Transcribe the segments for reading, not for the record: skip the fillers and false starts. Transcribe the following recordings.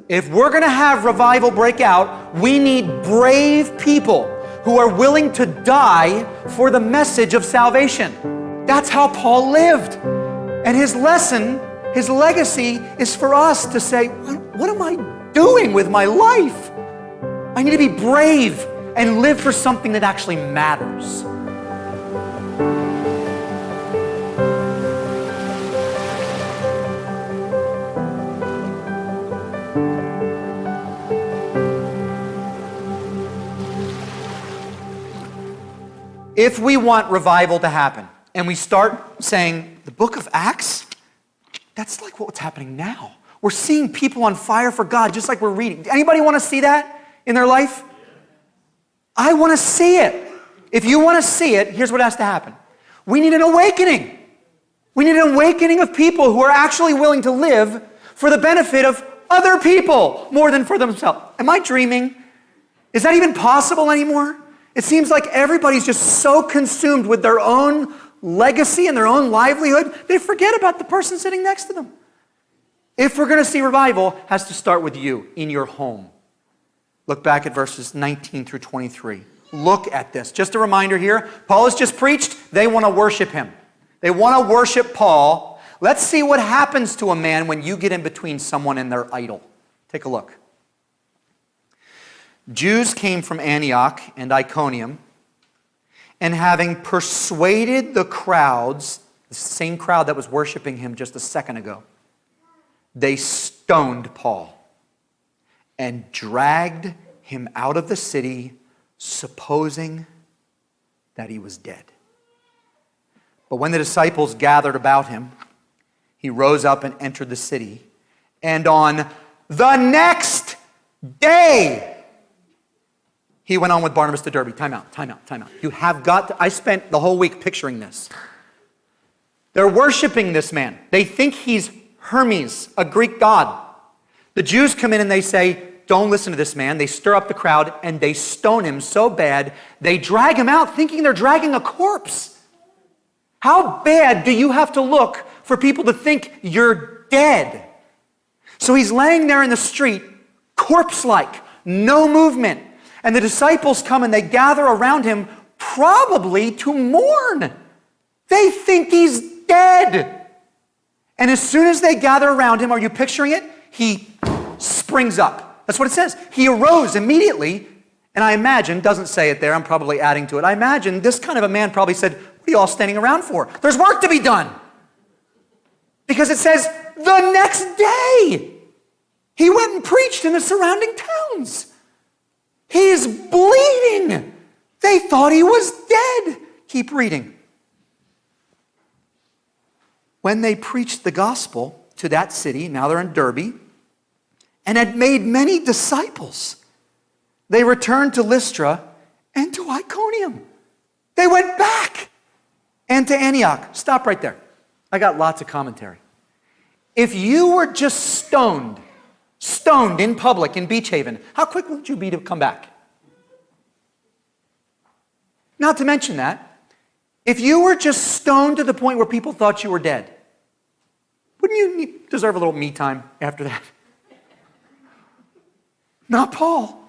If we're going to have revival break out, we need brave people who are willing to die for the message of salvation. That's how Paul lived. And his lesson, his legacy is for us to say, what am I doing with my life? I need to be brave and live for something that actually matters. If we want revival to happen, and we start saying, the book of Acts, that's like what's happening now. We're seeing people on fire for God, just like we're reading. Anybody want to see that in their life? I want to see it. If you want to see it, here's what has to happen. We need an awakening. We need an awakening of people who are actually willing to live for the benefit of other people more than for themselves. Am I dreaming? Is that even possible anymore? It seems like everybody's just so consumed with their own legacy and their own livelihood, they forget about the person sitting next to them. If we're going to see revival, it has to start with you, in your home. Look back at verses 19 through 23. Look at this. Just a reminder here, Paul has just preached. They want to worship him. They want to worship Paul. Let's see what happens to a man when you get in between someone and their idol. Take a look. Jews came from Antioch and Iconium, and having persuaded the crowds, the same crowd that was worshiping him just a second ago, they stoned Paul and dragged him out of the city, supposing that he was dead. But when the disciples gathered about him, he rose up and entered the city, and on the next day, he went on with Barnabas to Derbe. Time out. You have got to, I spent the whole week picturing this. They're worshiping this man. They think he's Hermes, a Greek god. The Jews come in and they say, don't listen to this man. They stir up the crowd and they stone him so bad, they drag him out thinking they're dragging a corpse. How bad do you have to look for people to think you're dead? So he's laying there in the street, corpse-like, no movement. And the disciples come and they gather around him probably to mourn. They think he's dead. And as soon as they gather around him, are you picturing it? He springs up. That's what it says. He arose immediately. And I imagine, doesn't say it there, I'm probably adding to it. I imagine this kind of a man probably said, what are you all standing around for? There's work to be done. Because it says, the next day, he went and preached in the surrounding towns. He's bleeding. They thought he was dead. Keep reading. When they preached the gospel to that city, now they're in Derbe, and had made many disciples, they returned to Lystra and to Iconium. They went back and to Antioch. Stop right there. I got lots of commentary. If you were just stoned in public in Beach Haven, how quick would you be to come back? Not to mention that, if you were just stoned to the point where people thought you were dead, wouldn't you deserve a little me time after that? Not Paul.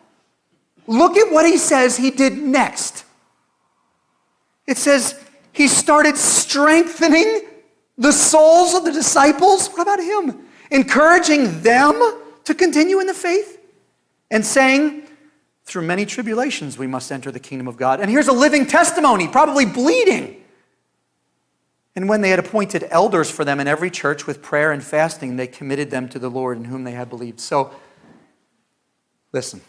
Look at what he says he did next. It says he started strengthening the souls of the disciples. What about him? Encouraging them to continue in the faith and saying, through many tribulations we must enter the kingdom of God. And here's a living testimony, probably bleeding. And when they had appointed elders for them in every church with prayer and fasting, they committed them to the Lord in whom they had believed. So, listen.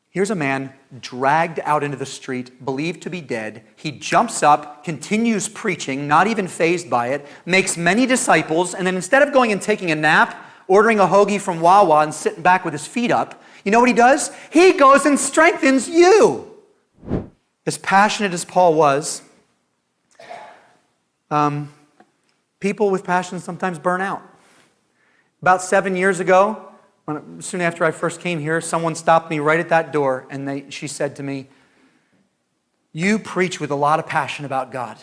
Here's a man dragged out into the street, believed to be dead. He jumps up, continues preaching, not even fazed by it, makes many disciples, and then instead of going and taking a nap, ordering a hoagie from Wawa and sitting back with his feet up, you know what he does? He goes and strengthens you. As passionate as Paul was, people with passion sometimes burn out. About 7 years ago, soon after I first came here, someone stopped me right at that door, and she said to me, "You preach with a lot of passion about God.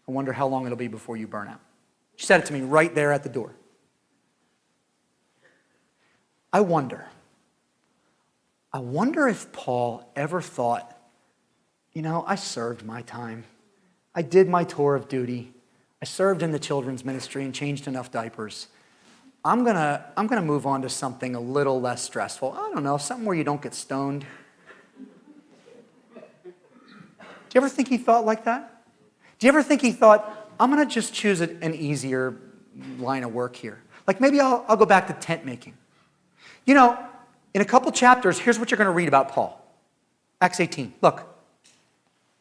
I wonder how long it'll be before you burn out." She said it to me right there at the door. I wonder if Paul ever thought, I served my time. I did my tour of duty. I served in the children's ministry and changed enough diapers. I'm gonna move on to something a little less stressful. I don't know, something where you don't get stoned. Do you ever think he thought like that? Do you ever think he thought, I'm gonna just choose an easier line of work here? Like maybe I'll go back to tent making. In a couple chapters, here's what you're gonna read about Paul. Acts 18, look.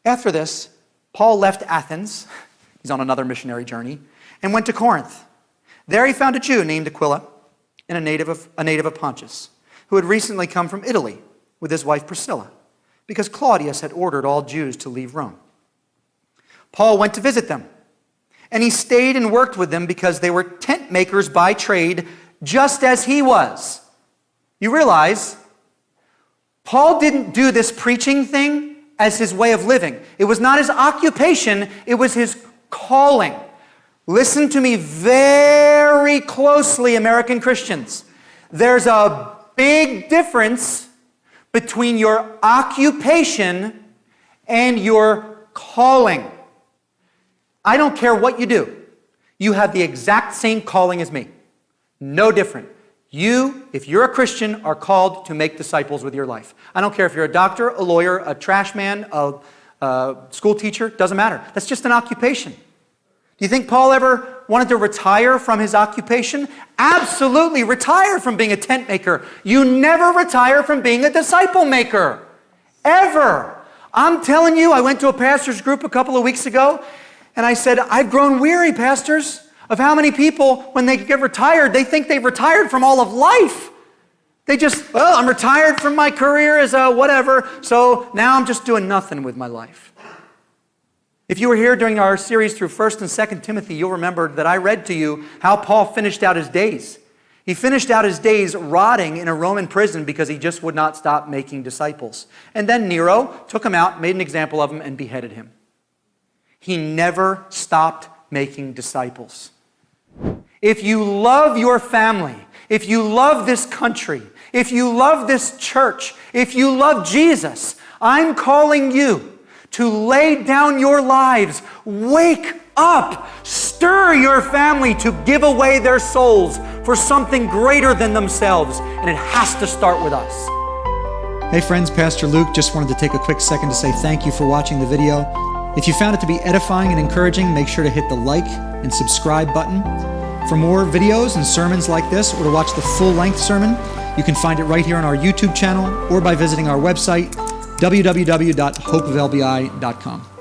After this, Paul left Athens, he's on another missionary journey, and went to Corinth. There he found a Jew named Aquila, and a native of Pontus, who had recently come from Italy with his wife Priscilla, because Claudius had ordered all Jews to leave Rome. Paul went to visit them, and he stayed and worked with them because they were tent makers by trade, just as he was. You realize, Paul didn't do this preaching thing as his way of living. It was not his occupation, it was his calling. Listen to me very closely, American Christians. There's a big difference between your occupation and your calling. I don't care what you do. You have the exact same calling as me. No different. You, if you're a Christian, are called to make disciples with your life. I don't care if you're a doctor, a lawyer, a trash man, a school teacher, doesn't matter. That's just an occupation. Do you think Paul ever wanted to retire from his occupation? Absolutely, retire from being a tent maker. You never retire from being a disciple maker. Ever. I'm telling you, I went to a pastor's group a couple of weeks ago, and I said, I've grown weary, pastors, of how many people, when they get retired, they think they've retired from all of life. They just, I'm retired from my career as a whatever, so now I'm just doing nothing with my life. If you were here during our series through 1 and 2 Timothy, you'll remember that I read to you how Paul finished out his days. He finished out his days rotting in a Roman prison because he just would not stop making disciples. And then Nero took him out, made an example of him, and beheaded him. He never stopped making disciples. If you love your family, if you love this country, if you love this church, if you love Jesus, I'm calling you to lay down your lives, wake up, stir your family to give away their souls for something greater than themselves, and it has to start with us. Hey friends, Pastor Luke just wanted to take a quick second to say thank you for watching the video. If you found it to be edifying and encouraging, make sure to hit the like and subscribe button. For more videos and sermons like this, or to watch the full-length sermon, you can find it right here on our YouTube channel or by visiting our website, www.hopeoflbi.com.